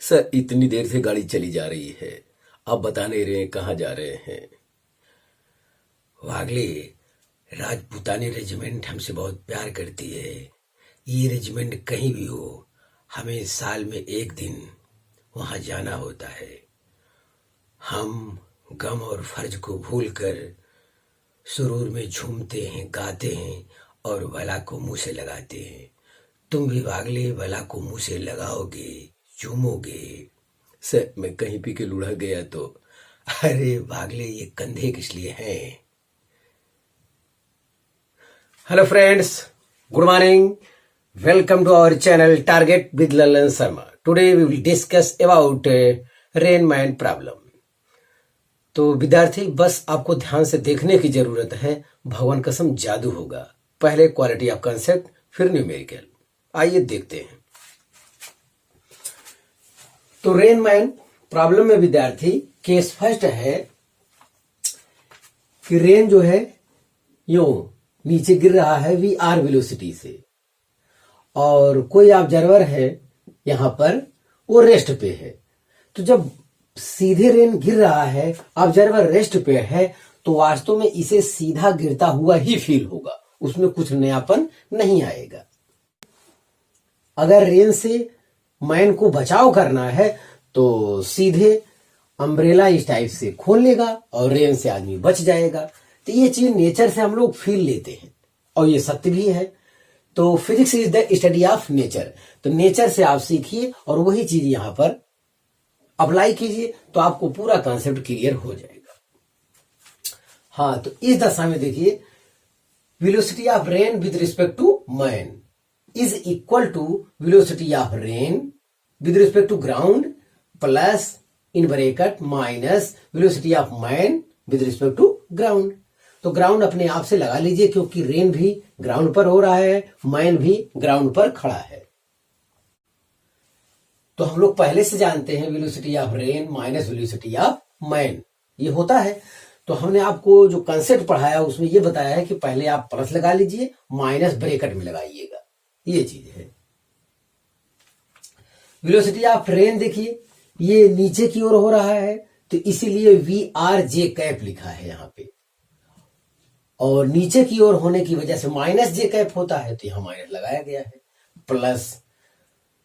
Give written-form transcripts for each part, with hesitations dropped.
Sir इतनी देर से गाड़ी चली जा रही है, आप बता नहीं रहे कहाँ जा रहे हैं। वागले, राजपूतानी रेजिमेंट हमसे बहुत प्यार करती है। ये रेजिमेंट कहीं भी हो, हमें साल में एक दिन वहां जाना होता है। हम गम और फर्ज को भूलकर सुरूर में झूमते हैं, गाते हैं और भला को मुंह से लगाते हैं। तुम भी वागले भला को मुंह से लगाओगे, झूमोगे। सर मैं कहीं पी के लुढ़क गया तो। अरे वागले, ये कंधे किस लिए हैं? Hello friends, good morning, welcome to our channel target with Lalan Sharma. Today we will discuss about rain man problem. तो विद्यार्थी, बस आपको ध्यान से देखने की जरूरत है, भगवान कसम जादू होगा। पहले क्वालिटी ऑफ कंसेप्ट, फिर न्यूमेरिकल। आइए देखते हैं। तो रेन मैन प्रॉब्लम में विद्यार्थी केस फर्स्ट है कि रेन जो है यूं नीचे गिर रहा है वी आर वेलोसिटी से, और कोई ऑब्जर्वर है यहां पर, वो रेस्ट पे है। तो जब सीधे रेन गिर रहा है, ऑब्जर्वर रेस्ट पे है, तो वास्तव में इसे सीधा गिरता हुआ ही फील होगा, उसमें कुछ नयापन नहीं आएगा। अगर रेन से मैन को बचाव करना है तो सीधे अम्ब्रेला इस टाइप से खोल लेगा और रेन से आदमी बच जाएगा। तो ये चीज नेचर से हम लोग फील लेते हैं और ये सत्य भी है। तो physics is the study of nature. तो नेचर से आप सीखिए और वही चीज यहां पर अप्लाई कीजिए, तो आपको पूरा कॉन्सेप्ट क्लियर हो जाएगा। हाँ, तो इस दशा में देखिए, velocity of rain with respect to man is equal to velocity of rain with respect to ground plus in bracket minus velocity of man with respect to ground. तो ग्राउंड अपने आप से लगा लीजिए, क्योंकि रेन भी ग्राउंड पर हो रहा है, मैन भी ग्राउंड पर खड़ा है। तो हम लोग पहले से जानते हैं velocity of rain minus velocity of man ये होता है। तो हमने आपको जो कंसेप्ट पढ़ाया उसमें ये बताया है कि पहले आप प्लस लगा लीजिए, माइनस ब्रैकेट में लगाइएगा, ये चीज है। वेलोसिटी ऑफ रेन देखिए, ये नीचे की ओर हो रहा है, तो इसीलिए वी आर जे कैप लिखा है यहां पे, और नीचे की ओर होने की वजह से माइनस जे कैप होता है, तो यहां माइनस लगाया गया है। Plus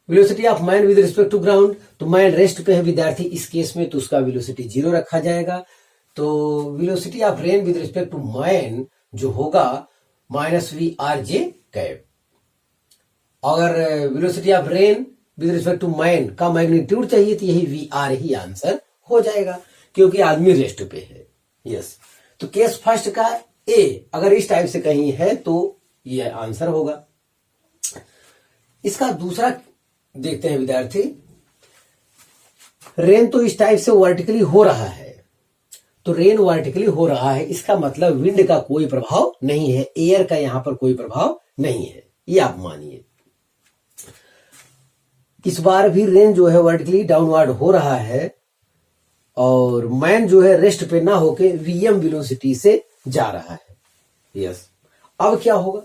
velocity of man with respect to ground, तो मैन रेस्ट पे है विद्यार्थी इस केस में, तो उसका वेलोसिटी 0 रखा जाएगा। तो velocity of rain with respect to man जो होगा minus we R J cap. अगर velocity of rain with respect to man का मैग्नीट्यूड चाहिए तो यही वी आर ही आंसर हो जाएगा, क्योंकि आदमी रेस्ट पे है। यस, तो केस फर्स्ट का ए अगर इस टाइप से कहीं है तो यह आंसर होगा। इसका दूसरा देखते हैं विद्यार्थी। रेन तो इस टाइप से वर्टिकली हो रहा है, तो रेन वर्टिकली हो रहा है, इसका मतलब विंड का कोई प्रभाव नहीं है, एयर का यहां पर कोई प्रभाव नहीं है, ये आप मानिए। इस बार भी रेन जो है वर्टिकली डाउनवर्ड हो रहा है, और मैन जो है रेस्ट पे ना होके वीएम वेलोसिटी से जा रहा है। यस, अब क्या होगा,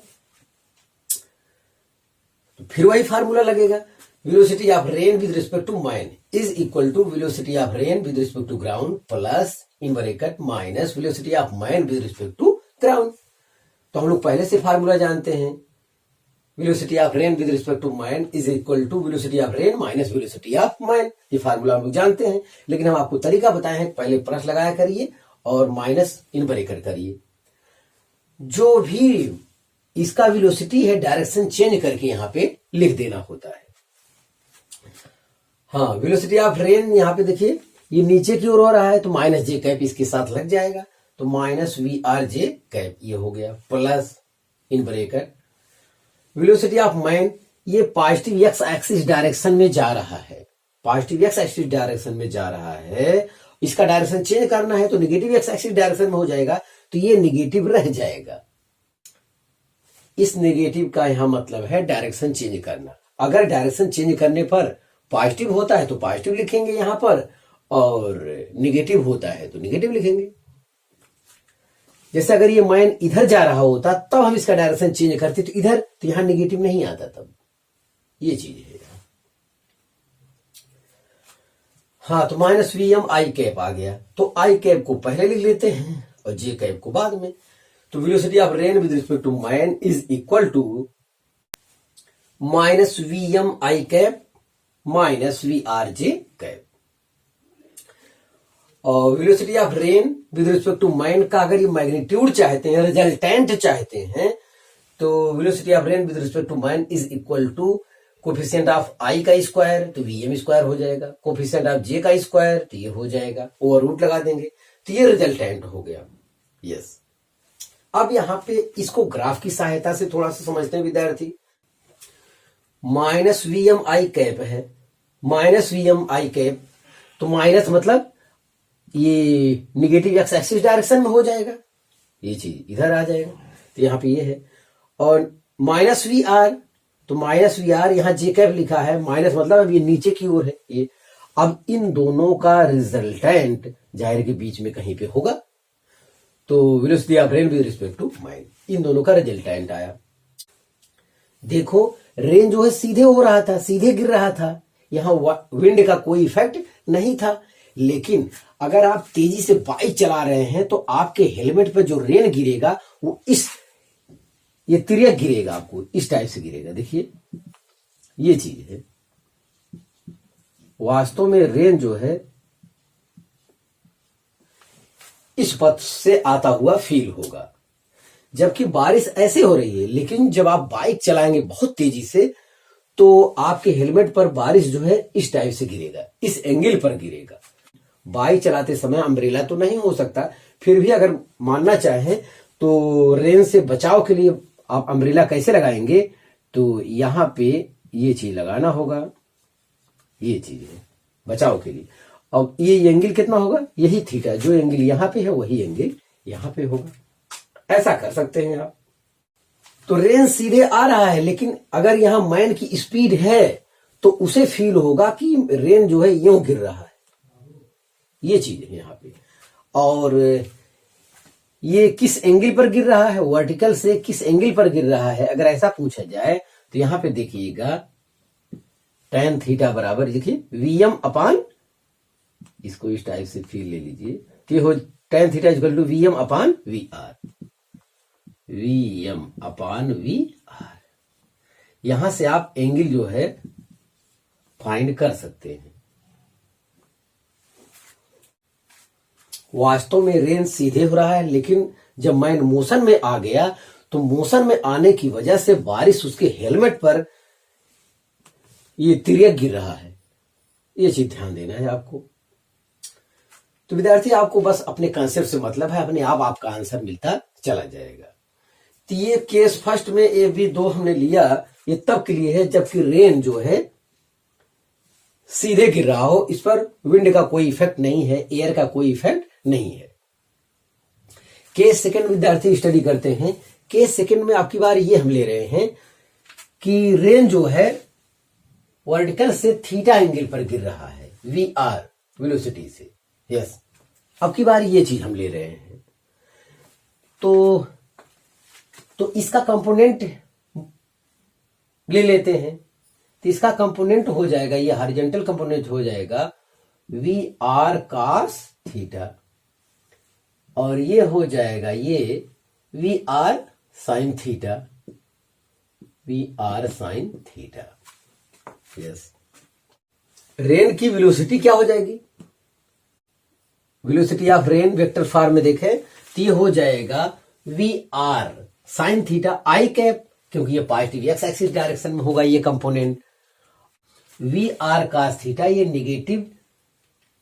तो फिर वही फार्मूला लगेगा। Velocity of rain with respect to man is equal to velocity of rain with respect to ground plus in bracket minus velocity of man with respect to ground. तो हम लोग पहले से फार्मूला जानते हैं, velocity of rain with respect to man is equal to velocity of rain minus velocity of man. ये formula हम लोग जानते हैं, लेकिन हम आपको तरीका बताए हैं, पहले प्लस लगाया करिए और माइनस इन ब्रैकेट करिए। जो भी इसका वेलोसिटी है डायरेक्शन चेंज करके यहां पे लिख देना होता है। हाँ, वेलोसिटी ऑफ रेन यहां पे देखिए, ये नीचे की ओर हो रहा है, तो माइनस जे कैप इसके साथ लग जाएगा, तो minus we R J cap ये हो गया, plus in bracket velocity of man, ये पॉजिटिव एक्स एक्सिस डायरेक्शन में जा रहा है, पॉजिटिव एक्स एक्सिस डायरेक्शन में जा रहा है। इसका डायरेक्शन चेंज करना है तो निगेटिव एक्स एक्सिस डायरेक्शन में हो जाएगा, तो ये निगेटिव रह जाएगा। इस निगेटिव का यहां मतलब है डायरेक्शन चेंज करना। अगर डायरेक्शन चेंज करने पर पॉजिटिव होता है तो पॉजिटिव लिखेंगे यहां पर, और निगेटिव होता है तो निगेटिव लिखेंगे। जैसे अगर ये मैन इधर जा रहा होता तब हम इसका डायरेक्शन चेंज करते, तो इधर, तो यहां निगेटिव नहीं आता तब, ये चीज है। हाँ, तो minus v m i cap आ गया, तो आई कैप को पहले लिख लेते हैं और जे कैप को बाद में। तो velocity of rain with respect to man is equal to minus v m i cap minus we R J cap. और velocity of rain with respect to man का अगर ये मैग्नीट्यूड चाहते हैं, रिजल्टेंट चाहते हैं, तो velocity of rain with respect to man is equal to coefficient of i का स्क्वायर, तो वी एम स्क्वायर हो जाएगा, कोफिशिएंट ऑफ जे का स्क्वायर, तो ये हो जाएगा, ओवर रूट लगा देंगे, तो ये रिजल्टेंट हो गया। यस, अब यहां पे इसको ग्राफ की सहायता से थोड़ा सा समझते हैं विद्यार्थी। Minus v m i cap है, minus v m i cap, तो माइनस मतलब ये निगेटिव एक्स एक्सिस डायरेक्शन में हो जाएगा, ये चीज इधर आ जाएगा, तो यहां पे ये है। और माइनस वी आर, तो माइनस वी आर यहां जे कैप लिखा है, माइनस मतलब अब ये नीचे की ओर है ये। अब इन दोनों का रिजल्टेंट जाहिर के बीच में कहीं पे होगा, तो velocity of rain with respect to man, इन दोनों का रिजल्टेंट आया। देखो रेन जो है सीधे हो रहा था, सीधे गिर रहा था, यहां विंड का कोई इफेक्ट नहीं था। लेकिन अगर आप तेजी से बाइक चला रहे हैं तो आपके हेलमेट पर जो रेन गिरेगा वो ये तिर्यक गिरेगा, आपको इस टाइप से गिरेगा। देखिए ये चीज है, वास्तव में रेन जो है इस पथ से आता हुआ फील होगा, जबकि बारिश ऐसे हो रही है। लेकिन जब आप बाइक चलाएंगे बहुत तेजी से तो आपके हेलमेट पर बारिश जो है इस टाइप से गिरेगा, इस एंगल पर गिरेगा। बाइक चलाते समय अम्ब्रेला तो नहीं हो सकता, फिर भी अगर मानना चाहें तो रेन से बचाव के लिए आप अम्ब्रेला कैसे लगाएंगे, तो यहां पे ये चीज लगाना होगा, ये चीज है बचाव के लिए। अब ये एंगल कितना होगा, यही थीटा, जो एंगल यहां पे है वही एंगल यहां पे होगा, ऐसा कर सकते हैं आप। तो रेन सीधे आ रहा है, लेकिन अगर यहां मैन की स्पीड है तो उसे फील होगा कि रेन जो है यूं गिर रहा है, ये चीज है यहां पे। और ये किस एंगल पर गिर रहा है, वर्टिकल से किस एंगल पर गिर रहा है, अगर ऐसा पूछा जाए तो यहां पे देखिएगा tan थीटा बराबर, देखिए वी एम अपान, इसको इस टाइप से फील ले लीजिए, तो हो tan theta equal to V M upon V R, V M upon V R. यहां से आप एंगल जो है फाइंड कर सकते हैं। वास्तव में रेन सीधे हो रहा है, लेकिन जब मैन मोशन में आ गया तो मोशन में आने की वजह से बारिश उसके हेलमेट पर ये तिर्यक गिर रहा है, ये चीज ध्यान देना है आपको। तो विद्यार्थी आपको बस अपने कंसेप्ट से मतलब है, अपने आप आपका आंसर मिलता चला जाएगा। तो ये केस फर्स्ट में ए बी दो हमने लिया, ये तब के लिए है जबकि रेन जो है सीधे गिर रहा हो, इस पर विंड का कोई इफेक्ट नहीं है, एयर का कोई इफेक्ट नहीं है। केस सेकंड विद्यार्थी स्टडी करते हैं। केस सेकंड में आपकी बार ये हम ले रहे हैं कि रेन जो है वर्टिकल से थीटा एंगल पर गिर रहा है, वी आर वेलोसिटी से। यस, अब की बार ये चीज हम ले रहे हैं। तो इसका कंपोनेंट ले लेते हैं, तो इसका कंपोनेंट हो जाएगा, ये हॉरिजॉन्टल कंपोनेंट हो जाएगा वी आर कॉस थीटा, और ये हो जाएगा ये V are sine theta, V are sine theta. Yes, rain की वेलोसिटी क्या हो जाएगी, velocity of rain vector form में देखें तो ये हो जाएगा V are sine theta I cap, क्योंकि ये पॉजिटिव एक्स एक्सिस डायरेक्शन में होगा ये component, we are cos theta ये नेगेटिव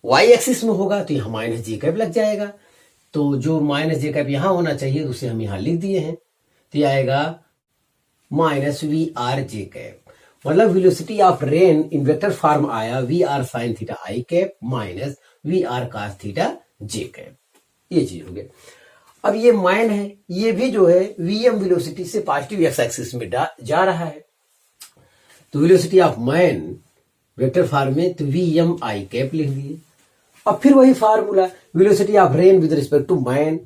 वाई एक्सिस में होगा, तो यहां माइनस जे कैप लग जाएगा। तो जो माइनस जे कैप यहां होना चाहिए उसे हम यहां लिख दिए हैं, तो ये आएगा minus we R J cap, मतलब velocity of rain in vector form आया v are sine theta I cap minus we are cos theta j cap, ये चीज हो गया। अब ये मैन है, ये भी जो है वी एम वेलोसिटी से पॉजिटिव एक्स एक्सिस में जा रहा है, तो velocity of man vector form में तो वी एम आई कैप लिख दिए। अब फिर वही formula, velocity of rain with respect to man,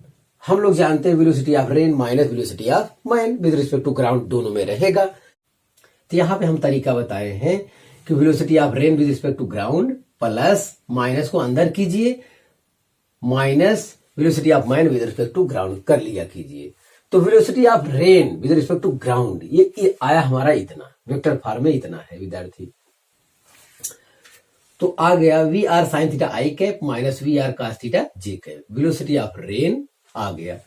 हम लोग जानते हैं velocity of rain minus velocity of man with respect to ground दोनों में रहेगा। तो यहां पे हम तरीका बताए हैं कि velocity of rain with respect to ground plus minus को अंदर कीजिए, minus velocity of man with respect to ground कर लिया कीजिए। तो velocity of rain with respect to ground ये आया हमारा इतना, वेक्टर फॉर्म में इतना है विद्यार्थी। तो आ गया v are sine theta I cap minus we r cos theta j cap. Velocity of rain आ गया,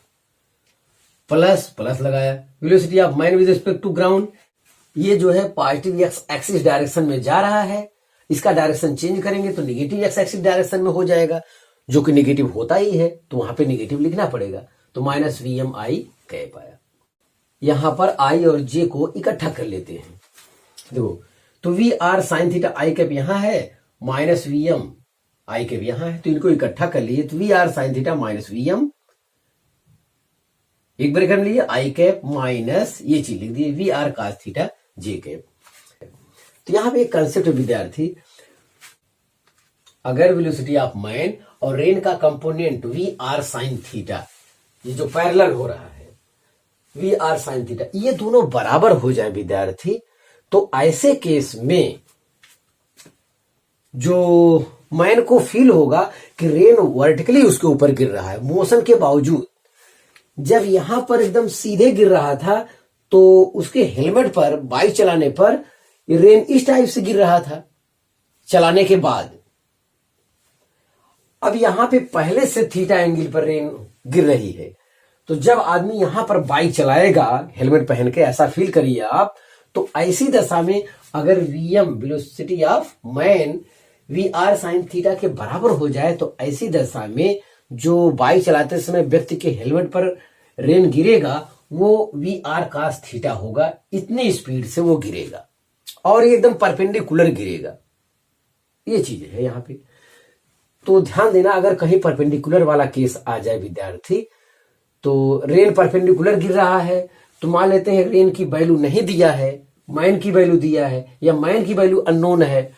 प्लस प्लस लगाया, velocity of man with respect to ground, ये जो है पॉजिटिव एक्स एक्सिस डायरेक्शन में जा रहा है, इसका डायरेक्शन चेंज करेंगे तो निगेटिव एक्स एक्सिस डायरेक्शन में हो जाएगा, जो कि निगेटिव होता ही है, तो वहां पे निगेटिव लिखना पड़ेगा। तो minus v m i cap आया। यहां पर आई और जे को इकट्ठा कर लेते हैं, देखो, तो v are sine theta I cap यहां है, minus v m i cap यहां है, तो इनको इकट्ठा कर लिए, तो v are sine theta minus v m, एक ब्रेकेट में लिए आई कैप माइनस ये चीज लिख दी v r cos theta j cap. तो यहां पे एक कंसेप्ट विद्यार्थी, अगर वेलोसिटी ऑफ मैन और रेन का component we are sine theta, ये जो पैरेलल हो रहा है वी आर साइन थीटा, ये दोनों बराबर हो जाए विद्यार्थी, तो ऐसे केस में जो मैन को फील होगा कि रेन वर्टिकली उसके ऊपर गिर रहा है मोशन के बावजूद, जब यहां पर एकदम सीधे गिर रहा था तो उसके हेलमेट पर बाइक चलाने पर रेन इस टाइप से गिर रहा था चलाने के बाद। अब यहां पे पहले से थीटा एंगल पर रेन गिर रही है, तो जब आदमी यहां पर बाइक चलाएगा हेलमेट पहन के, ऐसा फील करिए आप, तो ऐसी दशा में अगर V M velocity of man V are sine theta के बराबर हो जाए, तो ऐसी दशा में जो बाइक चलाते समय व्यक्ति के हेलमेट पर रेन गिरेगा वो वी आर कास थीटा होगा, इतनी स्पीड से वो गिरेगा और ये एकदम परपेंडिकुलर गिरेगा। ये चीज है यहां पे, तो ध्यान देना, अगर कहीं परपेंडिकुलर वाला केस आ जाए विद्यार्थी, तो रेन परपेंडिकुलर गिर रहा है, तो मान लेते हैं रेन की वैल्यू नहीं दिया है, मैन की वैल्यू दिया है, या मैन की वैल्यू अननोन है,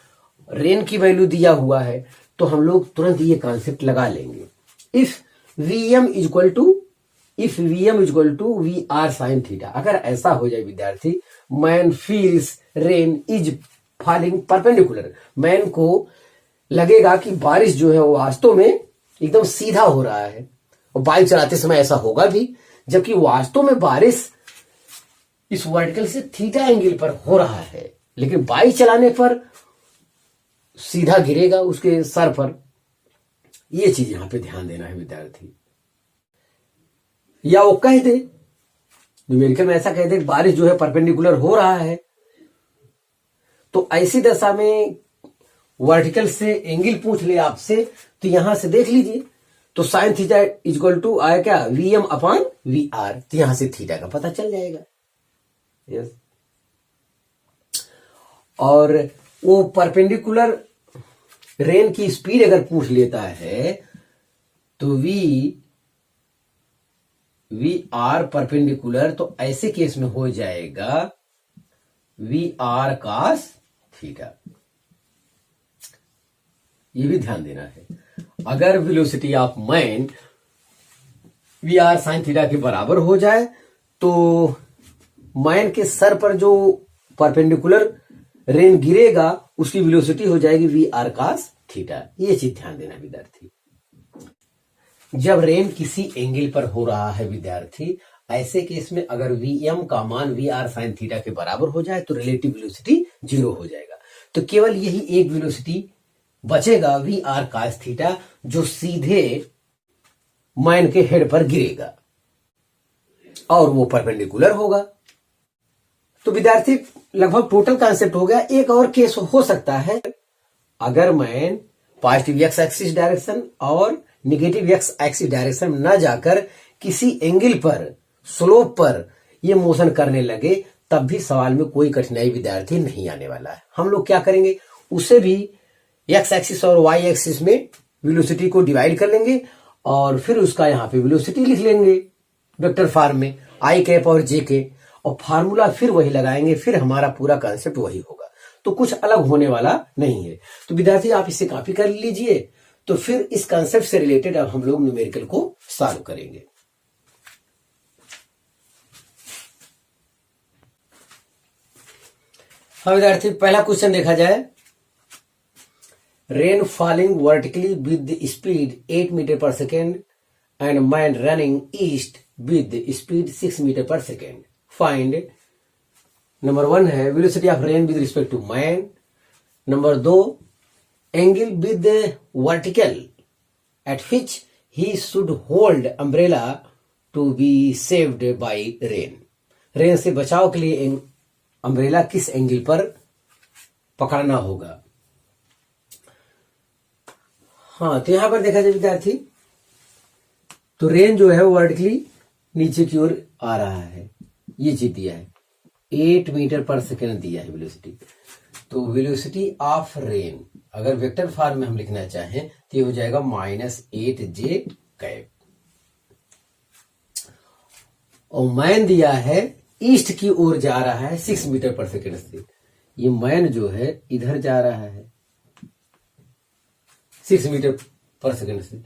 रेन की वैल्यू दिया हुआ है, तो हम लोग तुरंत ये कॉन्सेप्ट लगा लेंगे, if V M equal to V are sine theta. अगर ऐसा हो जाए विद्यार्थी, man feels rain is falling perpendicular, man को लगेगा कि बारिश जो है वो वास्तव में एकदम सीधा हो रहा है, और बाइक चलाते समय ऐसा होगा भी, जबकि वास्तव में बारिश इस वर्टिकल से थीटा एंगल पर हो रहा है, लेकिन बाइक चलाने पर सीधा गिरेगा उसके सर पर। ये चीज यहां पे ध्यान देना है विद्यार्थी। या वो कह दे, न्यूमेरिकल में ऐसा कह दे, बारिश जो है परपेंडिकुलर हो रहा है, तो ऐसी दशा में वर्टिकल से एंगल पूछ ले आपसे, तो यहां से देख लीजिए, तो साइन थीटा इक्वल टू आया क्या, वीएम अपॉन वी आर, तो यहां से थीटा का पता चल जाएगा। यस, और वो परपेंडिकुलर रेन की स्पीड अगर पूछ लेता है, तो वी आर परपेंडिकुलर, तो ऐसे केस में हो जाएगा वी आर कास थीटा। ये भी ध्यान देना है, अगर velocity of man V are sine theta के बराबर हो जाए, तो मैन के सर पर जो परपेंडिकुलर रेन गिरेगा उसकी वेलोसिटी हो जाएगी वी आर कास थीटा। ये चीज ध्यान देना विद्यार्थी। जब रेन किसी एंगल पर हो रहा है विद्यार्थी, ऐसे केस में अगर वीएम का मान वी आर साइन थीटा के बराबर हो जाए तो रिलेटिव वेलोसिटी 0 हो जाएगा, तो केवल यही एक वेलोसिटी बचेगा वी आर कास थीटा, जो सीधे मैन के हेड पर गिरेगा और वो परपेंडिकुलर होगा। तो विद्यार्थी लगभग टोटल कॉन्सेप्ट हो गया। एक और केस हो सकता है, अगर man positive X axis direction और निगेटिव एक्स एक्सिस डायरेक्शन में न जाकर किसी एंगल पर, स्लोप पर ये मोशन करने लगे, तब भी सवाल में कोई कठिनाई विद्यार्थी नहीं आने वाला है। हम लोग क्या करेंगे, उसे भी एक्स एक्सिस और वाई एक्सिस में वेलोसिटी को डिवाइड कर लेंगे और फिर उसका यहां पे वेलोसिटी लिख लेंगे वेक्टर फॉर्म में, आई कैप और जे के, और फार्मूला फिर वही लगाएंगे, फिर हमारा पूरा कॉन्सेप्ट वही होगा। तो कुछ अलग होने वाला नहीं है। तो विद्यार्थी आप इसे कॉपी कर लीजिए, तो फिर इस कॉन्सेप्ट से रिलेटेड अब हम लोग न्यूमेरिकल को सॉल्व करेंगे। हाँ विद्यार्थी, पहला क्वेश्चन देखा जाए, rain falling vertically with speed 8 metre per second and man running east with speed 6 metre per second. Find number 1 है velocity of rain with respect to man. Number 2 angle with vertical at which he should hold umbrella to be saved by rain. Rain से बचाव के लिए umbrella किस angle पर पकड़ना होगा। हाँ, तो यहां पर देखा जाए विद्यार्थी, तो रेन जो है वो वर्टिकली नीचे की ओर आ रहा है, ये चीज दिया है 8 मीटर पर सेकेंड दिया है वेलोसिटी। तो वेलोसिटी ऑफ रेन अगर वेक्टर फॉर्म में हम लिखना चाहें तो ये हो जाएगा -8j कैप। और मैन दिया है ईस्ट की ओर जा रहा है 6 मीटर पर सेकेंड से, ये मैन जो है इधर जा रहा है 6 मीटर पर सेकेंड से।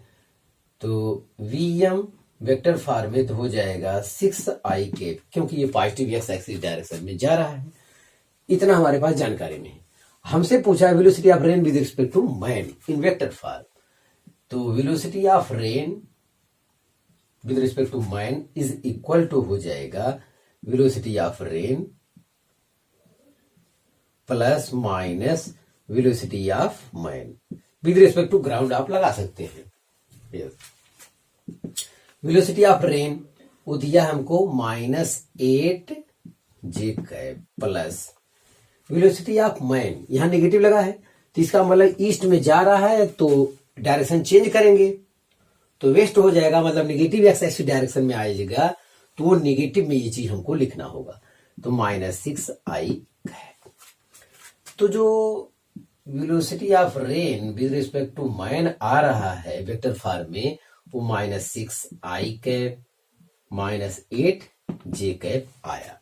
तो Vm वेक्टर फॉर्म में तो हो जाएगा 6i कैप, क्योंकि ये पॉजिटिव एक्स एक्सिस डायरेक्शन में जा रहा है। इतना हमारे पास जानकारी में है। हमसे पूछा है velocity of rain with respect to man in vector form. तो velocity of rain with respect to man is equal to हो जाएगा velocity of rain plus minus velocity of man with respect to ground आप लगा सकते हैं। Velocity of rain वो दिया हमको -8j cap plus velocity of man, यहां नेगेटिव लगा है तो इसका मतलब ईस्ट में जा रहा है, तो डायरेक्शन चेंज करेंगे तो वेस्ट हो जाएगा, मतलब नेगेटिव एक्स एक्सिस डायरेक्शन में आएगा, तो वो नेगेटिव में ये चीज हमको लिखना होगा। तो -6i कैप। तो जो velocity of rain with respect to man आ रहा है वेक्टर फॉर्म में, वो -6i कैप -8j कैप आया।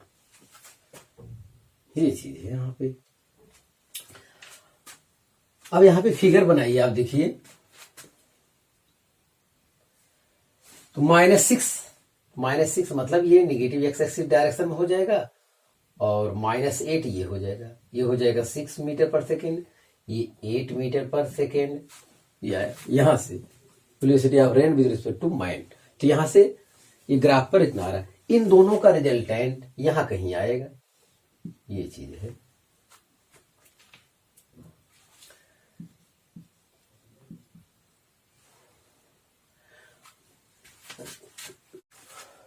ये चीज है यहां पे। अब यहां पे फिगर बनाइए, आप देखिए तो -6 मतलब ये नेगेटिव एक्स एक्सिस डायरेक्शन में हो जाएगा, और -8 ये हो जाएगा 6 मीटर पर सेकेंड, ये 8 मीटर पर सेकेंड। यहां से velocity of rain with respect to man, तो यहां से ये ग्राफ पर इतना आ रहा है, इन दोनों का रिजल्टेंट यहां कहीं आएगा, ये चीज है।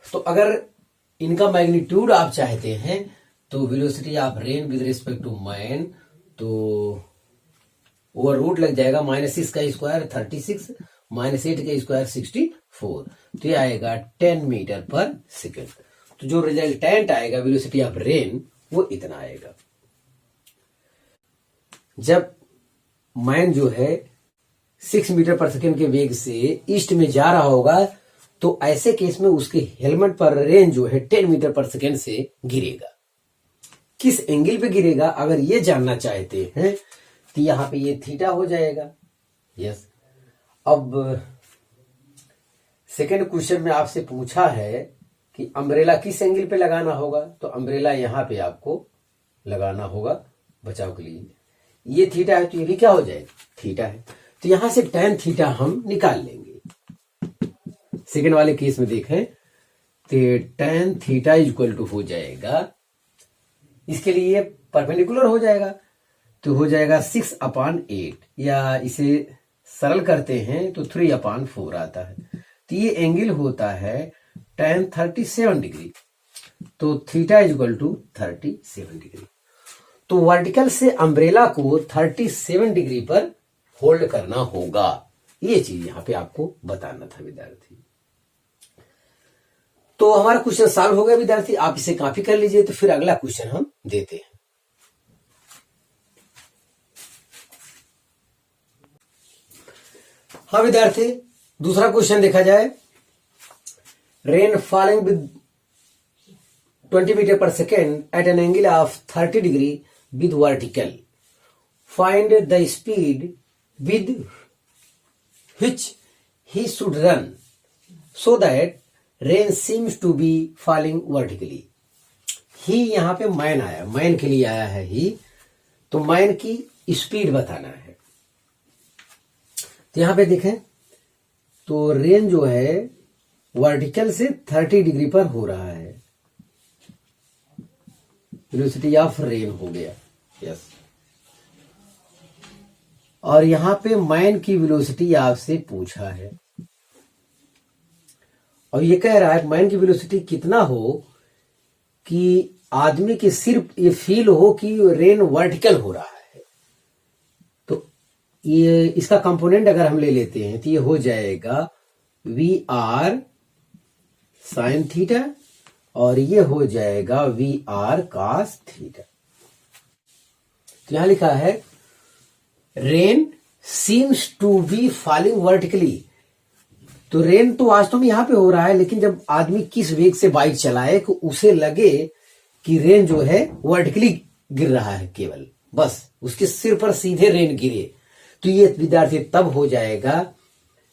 तो अगर इनका मैग्नीट्यूड आप चाहते हैं तो velocity of rain with respect to man, तो ओवर रूट लग जाएगा -6 का स्क्वायर 36 -8 का स्क्वायर 64, तो ये आएगा 10 मीटर पर सेकेंड। तो जो रिजल्टेंट आएगा वेलोसिटी ऑफ रेन वो इतना आएगा। जब मैन जो है 6 मीटर पर सेकेंड के वेग से ईस्ट में जा रहा होगा, तो ऐसे केस में उसके हेलमेट पर रेन जो है 10 मीटर पर सेकेंड से गिरेगा। किस एंगल पे गिरेगा अगर ये जानना चाहते हैं तो यहां पे ये थीटा हो जाएगा। यस, अब सेकेंड क्वेश्चन में आपसे पूछा है कि अम्ब्रेला किस एंगल पे लगाना होगा, तो अम्ब्रेला यहां पे आपको लगाना होगा बचाव के लिए। ये थीटा है तो ये भी क्या हो जाएगा, थीटा है, तो यहां से tan थीटा हम निकाल लेंगे। सेकेंड वाले केस में देखें तो tan थीटा इक्वल टू हो जाएगा, इसके लिए परपेंडिकुलर हो जाएगा, तो हो जाएगा 6/8, या इसे सरल करते हैं तो 3/4 आता है। तो ये एंगल होता है tan 37 डिग्री, तो थीटा इक्वल टू 37 डिग्री। तो वर्टिकल से अम्ब्रेला को 37 डिग्री पर होल्ड करना होगा, ये चीज यहां पे आपको बताना था विद्यार्थी। तो हमारा क्वेश्चन सॉल्व हो गया विद्यार्थी, आप इसे कॉपी कर लीजिए। तो फिर अगला क्वेश्चन हम देते हैं। हाँ विद्यार्थी, दूसरा क्वेश्चन देखा जाए। Rain falling with 20 metre per second at an angle of 30 degree with vertical, find the speed with which he should run so that rain seems to be falling vertically। ही यहां पे मैन आया, man के लिए आया है ही, तो man की speed बताना है। तो यहां पे देखें तो रेन जो है वर्टिकल से 30 डिग्री पर हो रहा है, वेलोसिटी ऑफ रेन हो गया। यस, और यहां पे मैन की वेलोसिटी आपसे पूछा है और ये कह रहा है मैन की वेलोसिटी कितना हो कि आदमी के सिर्फ ये फील हो कि रेन वर्टिकल हो रहा है। तो ये इसका कंपोनेंट अगर हम ले लेते हैं तो ये हो जाएगा वी आर साइन थीटा और ये हो जाएगा वी आर कॉस थीटा। तो यहां लिखा है rain seems to be falling vertically. तो रेन तो वास्तव में यहां पे हो रहा है, लेकिन जब आदमी किस वेग से बाइक चलाए तो उसे लगे कि रेन जो है वर्टिकली गिर रहा है, केवल बस उसके सिर पर सीधे रेन गिरे, तो ये विद्यार्थी तब हो जाएगा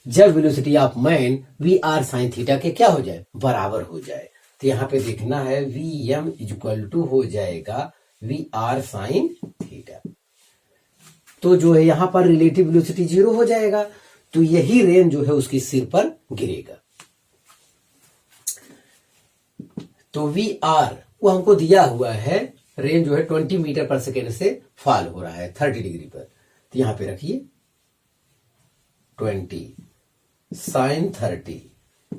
जब velocity of man V are sine theta के क्या हो जाए, बराबर हो जाए। तो यहां पे देखना है वी एम इक्वल टू हो जाएगा वी आर साइन थीटा। तो जो है यहां पर रिलेटिव वेलोसिटी 0 हो जाएगा, तो यही रेन जो है उसके सिर पर गिरेगा। तो वी आर वो हमको दिया हुआ है, रेन जो है 20 मीटर पर सेकेंड से फॉल हो रहा है 30 डिग्री पर। तो यहां पे रखिए 20 साइन 30,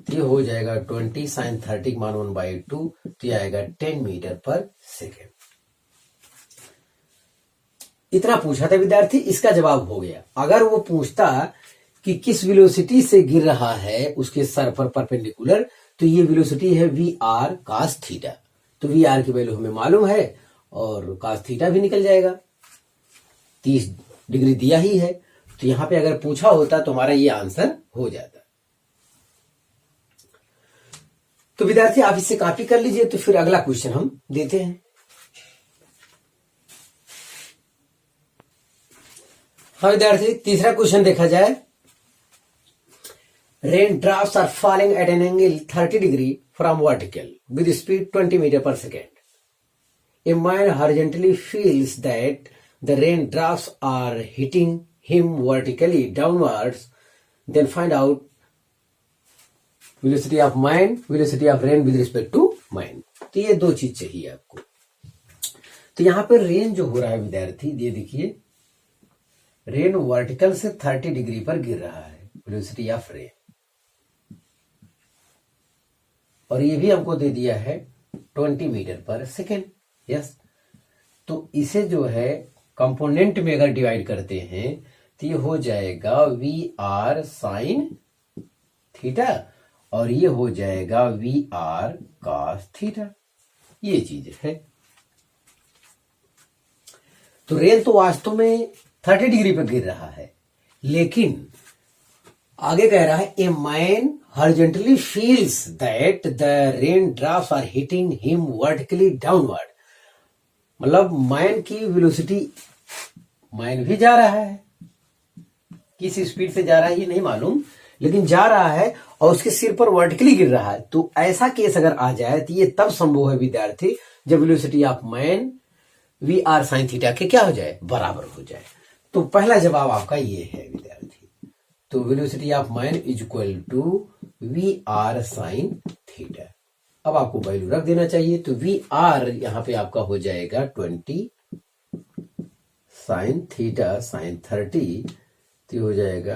ये हो जाएगा 20 साइन 30 मान 1/2, तो आएगा 10 मीटर पर सेकेंड। इतना पूछा था विद्यार्थी, इसका जवाब हो गया। अगर वो पूछता कि किस वेलोसिटी से गिर रहा है उसके सर पर परपेंडिकुलर, तो ये वेलोसिटी है वी आर कॉस थीटा। तो वी आर की वैल्यू हमें मालूम है और कॉस थीटा भी निकल जाएगा, 30 डिग्री दिया ही है। तो यहां पे अगर पूछा होता तो हमारा ये आंसर हो जाता। तो विद्यार्थी आप इससे कॉपी कर लीजिए। तो फिर अगला क्वेश्चन हम देते हैं। हाँ विद्यार्थी, तीसरा क्वेश्चन देखा जाए। Rain drops are falling at an angle 30 degree from vertical with speed 20 metre per second. A man horizontally feels that the rain drops are hitting him vertically downwards, then find out velocity of man, velocity of rain with respect to man। तो ये दो चीज चाहिए आपको। तो यहां पर rain जो हो रहा है विद्यार्थी, ये देखिए रेन वर्टिकल से 30 डिग्री पर गिर रहा है, वेलोसिटी ऑफ रेन, और ये भी हमको दे दिया है 20 मीटर पर सेकेंड। यस, तो इसे जो है कंपोनेंट में अगर डिवाइड करते हैं तो ये हो जाएगा वी आर साइन थीटा और ये हो जाएगा वी आर कॉस थीटा। ये चीज है। तो रेन तो वास्तव में 30 डिग्री पर गिर रहा है, लेकिन आगे कह रहा है a man horizontally feels that the rain drops are hitting him vertically downward. मतलब मैन की वेलोसिटी, मैन भी जा रहा है, किस स्पीड से जा रहा है ये नहीं मालूम, लेकिन जा रहा है और उसके सिर पर वर्टिकली गिर रहा है। तो ऐसा केस अगर आ जाए तो ये तब संभव है विद्यार्थी जब velocity of man V are sine theta के क्या हो जाए, बराबर हो जाए। तो पहला जवाब आपका ये है विद्यार्थी। तो velocity of man is equal to V are sine theta. अब आपको वैल्यू रख देना चाहिए। तो वी आर यहां पे आपका हो जाएगा 20 साइन थीटा साइन 30, तो हो जाएगा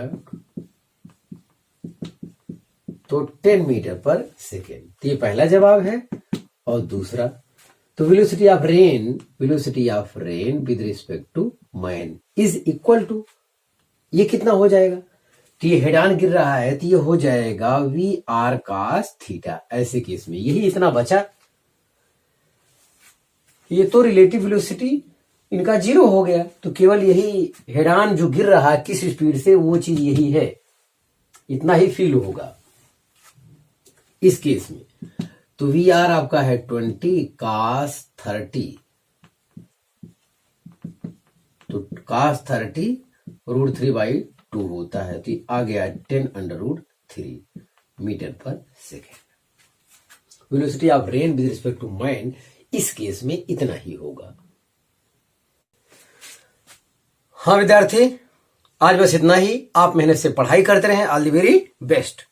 तो 10 मीटर पर सेकेंड। तो ये पहला जवाब है। और दूसरा, तो velocity of rain with respect to man is equal to, ये कितना हो जाएगा, तो ये हेड ऑन गिर रहा है तो ये हो जाएगा वी आर कॉस थीटा। ऐसे केस में यही इतना बचा। ये तो रिलेटिव वेलोसिटी इनका 0 हो गया, तो केवल यही हेड ऑन जो गिर रहा है किस स्पीड से, वो चीज यही है, इतना ही फील होगा इस केस में। तो वी आर आपका है 20 cos 30, तो cos 30 √3/2 होता है, तो आ गया 10√3 metre per second. Velocity of rain with respect to man इस केस में इतना ही होगा। हाँ विद्यार्थी, आज बस इतना ही। आप मेहनत से पढ़ाई करते रहें। All the very best.